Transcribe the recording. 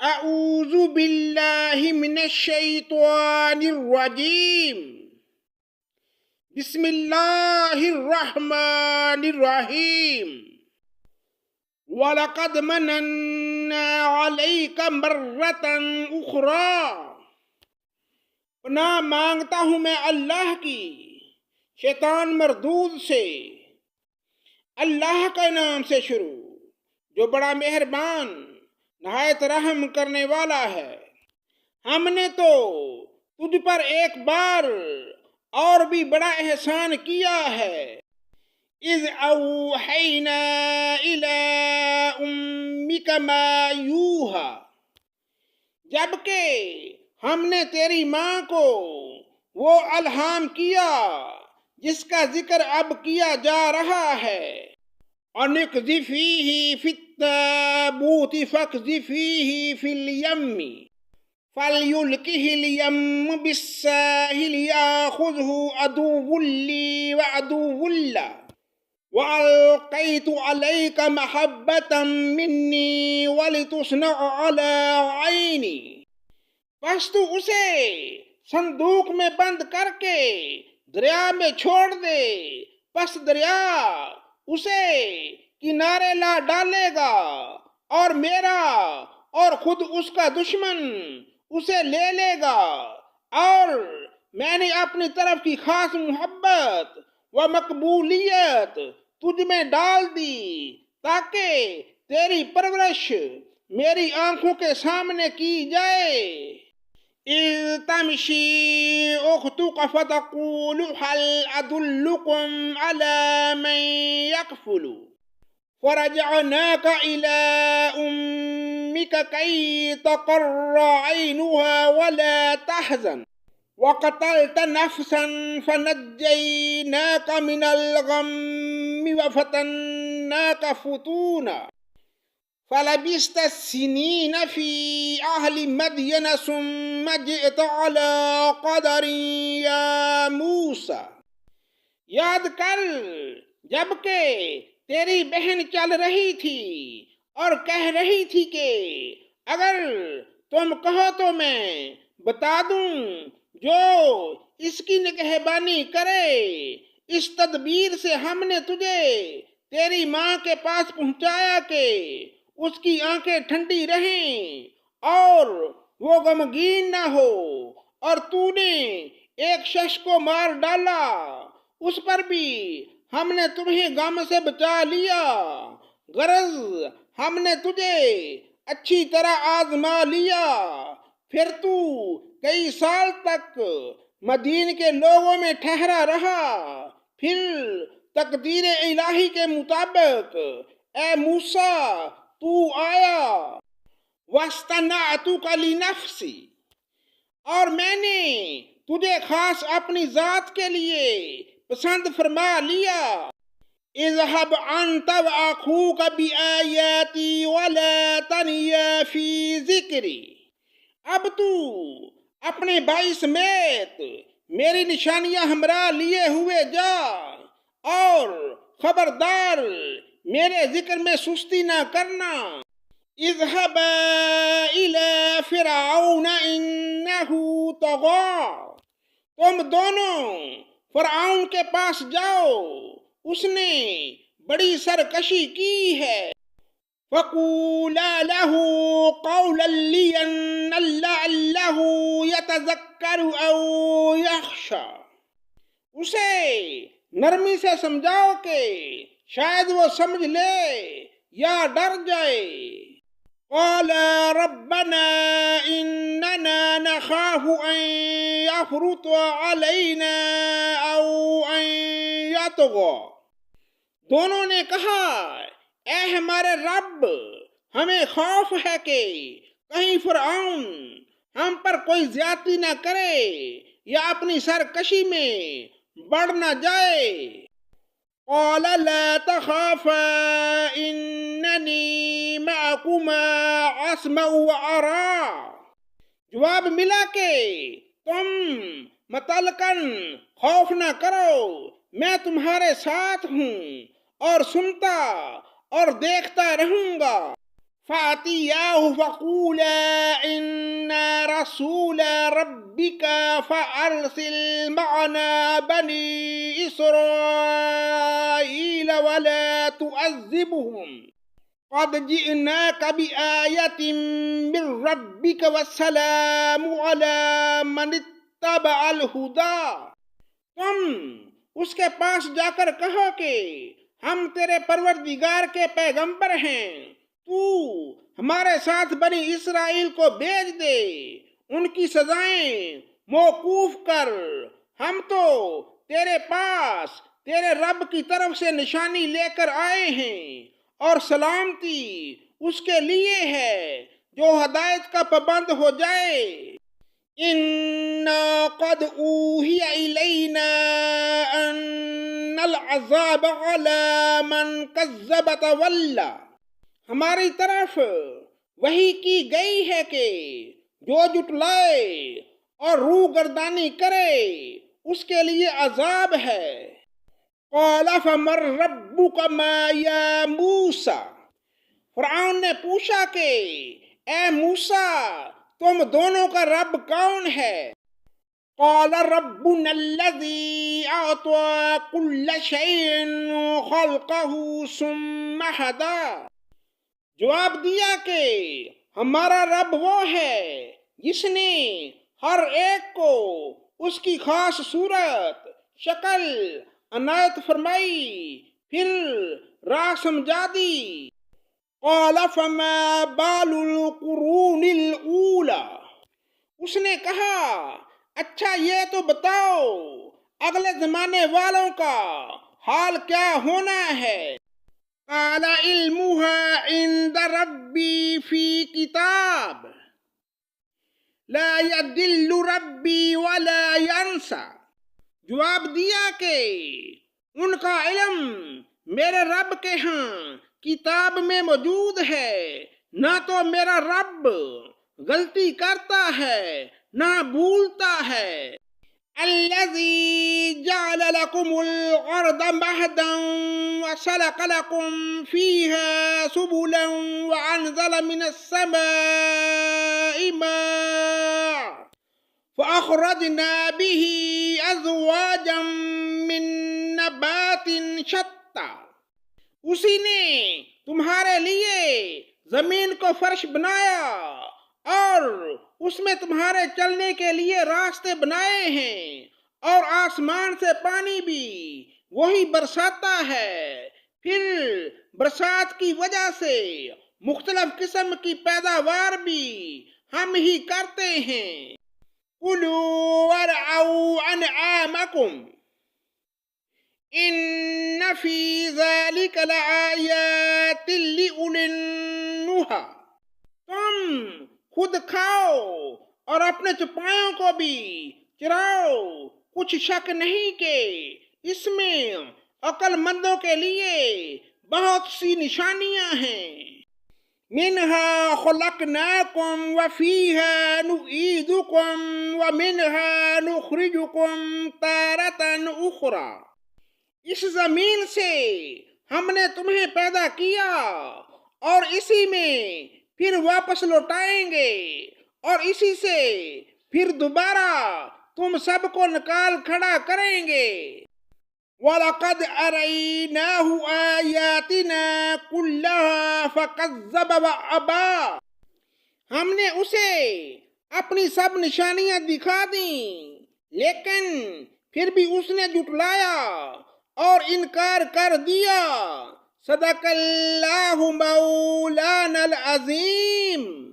اعوذ باللہ من الشیطان الرجیم بسم اللہ الرحمن الرحیم وَلَقَدْ مَنَنَّا عَلَيْكَ مَرَّةً أُخْرَى۔ پناہ مانگتا ہوں میں اللہ کی شیطان مردود سے۔ اللہ کے نام سے شروع جو بڑا مہربان نہایت رحم کرنے والا ہے۔ ہم نے تو تجھ پر ایک بار اور بھی بڑا احسان کیا ہے۔ اذ اوحینا الی امک ما یوحی، جبکہ ہم نے تیری ماں کو وہ الہام کیا جس کا ذکر اب کیا جا رہا ہے۔ اقذفیہ فی التابوت فاقذفیہ فی الیم فلیلقہ الیم بالساحل یاخذہ عدو لی وعدو لہ وَأَلْقَيْتُ عَلَيْكَ مَحَبَّةً مِّنِّي وَلِتُصْنَعَ عَلَىٰ عَيْنِي، پس تو اسے صندوق میں بند کر کے دریا میں چھوڑ دے، پس دریا اسے کنارے لا ڈالے گا، اور میرا اور خود اس کا دشمن اسے لے لے گا، اور میں نے اپنی طرف کی خاص محبت و مقبولیت تجھ میں ڈال دی تاکہ تیری پرورش میری آنکھوں کے سامنے کی جائے۔ اذ تمشی اختک فتقول هل ادلکم علی من یکفل فرجعناک الی امک کی تقر عینها ولا تحزن وقتلت نفسا فنجیناک من الغم وفتناک فتونا فلبثت السنین فی اہل مدین ثم جئت علی قدر یا موسیٰ۔ یاد کر جبکہ تیری بہن چل رہی تھی اور کہہ رہی تھی کہ اگر تم کہو تو میں بتا دوں جو اس کی نگہبانی کرے۔ اس تدبیر سے ہم نے تجھے تیری ماں کے پاس پہنچایا کہ اس کی آنکھیں ٹھنڈی رہیں اور وہ غمگین نہ ہو، اور تو نے ایک شخص کو مار ڈالا، اس پر بھی ہم نے تمہیں غم سے بچا لیا۔ غرض ہم نے تجھے اچھی طرح آزما لیا، پھر تو کئی سال تک مدین کے لوگوں میں ٹھہرا رہا، پھر تقدیر الہی کے مطابق اے موسیٰ تو آیا۔ وَاصْطَنَعْتُكَ لِنَفْسِي، اور میں نے تجھے خاص اپنی ذات کے لیے پسند فرما لیا۔ اذهب انت واخوك بآیاتی ولا تنیا فی ذکری، اب تو اپنے بھائی سمیت میری نشانیاں ہمراہ لیے ہوئے جا، اور خبردار میرے ذکر میں سستی نہ کرنا۔ اذهبا الى فرعون انه طغى، تم دونوں فرعون کے پاس جاؤ، اس نے بڑی سرکشی کی ہے۔ فَقُولَا لَهُ قَوْلًا لَّيِّنًا لَّعَلَّهُ يَتَذَكَّرُ أَوْ يَخْشَىٰ، اسے نرمی سے سمجھاؤ کہ شاید وہ سمجھ لے یا ڈر جائے۔ قَالَ رَبَّنَا إِنَّنَا نَخَافُ أَن يَفْرُطَ عَلَيْنَا أَوْ أَن يَطْغَىٰ، دونوں نے کہا اے ہمارے رب، ہمیں خوف ہے کہ کہیں فرعون ہم پر کوئی زیادتی نہ کرے یا اپنی سرکشی میں بڑھ نہ جائے۔ قال لا تخافا اننی معکما اسمع وارى، جواب ملا کہ تم متعلقاً خوف نہ کرو، میں تمہارے ساتھ ہوں اور سنتا اور دیکھتا رہوں گا۔ فَأْتِيَاهُ فَقُولَا إِنَّا رَسُولَ رَبِّكَ فَأَرْسِلْ مَعَنَا بَنِي إِسْرَائِيلَ وَلَا تُعَذِّبْهُمْ قَدْ جِئْنَاكَ بِآيَةٍ مِّن رَّبِّكَ وَالسَّلَامُ عَلَىٰ مَنِ اتَّبَعَ الْهُدَىٰ۔ تم اس کے پاس جا کر کہو کہ ہم تیرے پروردگار کے پیغمبر ہیں، تو ہمارے ساتھ بنی اسرائیل کو بھیج دے، ان کی سزائیں موقوف کر، ہم تو تیرے پاس تیرے رب کی طرف سے نشانی لے کر آئے ہیں، اور سلامتی اس کے لیے ہے جو ہدایت کا پابند ہو جائے۔ إِنَّا قَدْ أُوحِيَ إِلَيْنَا أَنَّ الْعَذَابَ عَلَىٰ مَنْ كَذَّبَ وَتَوَلَّىٰ۔ ہماری طرف وحی کی گئی ہے کہ جو جھٹلائے اور روح گردانی کرے اس کے لیے عذاب ہے۔ قَالَ فَمَن رَّبُّكَ يَا مُوسَىٰ۔ فرعون نے پوچھا کہ اے موسیٰ، تم دونوں کا رب کون ہے؟ قَالَ رَبُّنَا الَّذِي أَعْطَىٰ كُلَّ شَيْءٍ خَلْقَهُ ثُمَّ هَدَىٰ۔ جواب دیا کہ ہمارا رب وہ ہے جس نے ہر ایک کو اس کی خاص صورت شکل عنایت فرمائی، پھر راہ سمجھا دی۔ قَالَ فَمَا بَالُ الْقُرُونِ الْأُولَىٰ۔ اس نے کہا اچھا یہ تو بتاؤ اگلے زمانے والوں کا حال کیا ہونا ہے؟ قَالَ عِلْمُهَا عِندَ رَبِّي فِي كِتَابٍ لَا يَضِلُّ رَبِّي وَلَا يَنسَىٰ۔ جواب دیا کہ ان کا علم میرے رب کے ہاں کتاب میں موجود ہے، نہ تو میرا رب غلطی کرتا ہے نہ بھولتا ہے۔ الَّذِي جَعَلَ لَكُمُ الْأَرْضَ مَهْدًا وَسَلَكَ لَكُمْ فِيهَا سُبُلًا وَأَنزَلَ مِنَ السَّمَاءِ مَاءً فَأَخْرَجْنَا بِهِ أَزْوَاجًا مِّن نَّبَاتٍ شَتَّىٰ۔ اسی نے تمہارے لیے زمین کو فرش بنایا اور اس میں تمہارے چلنے کے لیے راستے بنائے ہیں، اور آسمان سے پانی بھی وہی برساتا ہے، پھر برسات کی وجہ سے مختلف قسم کی پیداوار بھی ہم ہی کرتے ہیں۔ کُلُوا وَارْعَوْا أَنْعَامَكُمْ إِنَّ فِي ذَلِكَ لَآيَاتٍ لِّأُولِي النُّہَىٰ۔ تم خود کھاؤ اور اپنے چوپایوں کو بھی چراؤ، کچھ شک نہیں کہ اس میں عقل مندوں کے لیے بہت سی نشانیاں ہیں۔ مِنْهَا خَلَقْنَاكُمْ وَفِيهَا نُعِيدُكُمْ وَمِنْهَا نُخْرِجُكُمْ تَارَةً أُخْرَىٰ۔ اس زمین سے ہم نے تمہیں پیدا کیا اور اسی میں پھر واپس لوٹائیں گے، اور اسی سے پھر دوبارہ تم سب کو نکال کھڑا کریں گے۔ وَلَقَدْ أَرَيْنَاهُ آيَاتِنَا كُلَّهَا فَكَذَّبَ وَأَبَىٰ۔ ہم نے اسے اپنی سب نشانیاں دکھا دیں، لیکن پھر بھی اس نے جھٹلایا اور انکار کر دیا۔ صدق اللہ مولانا العظیم۔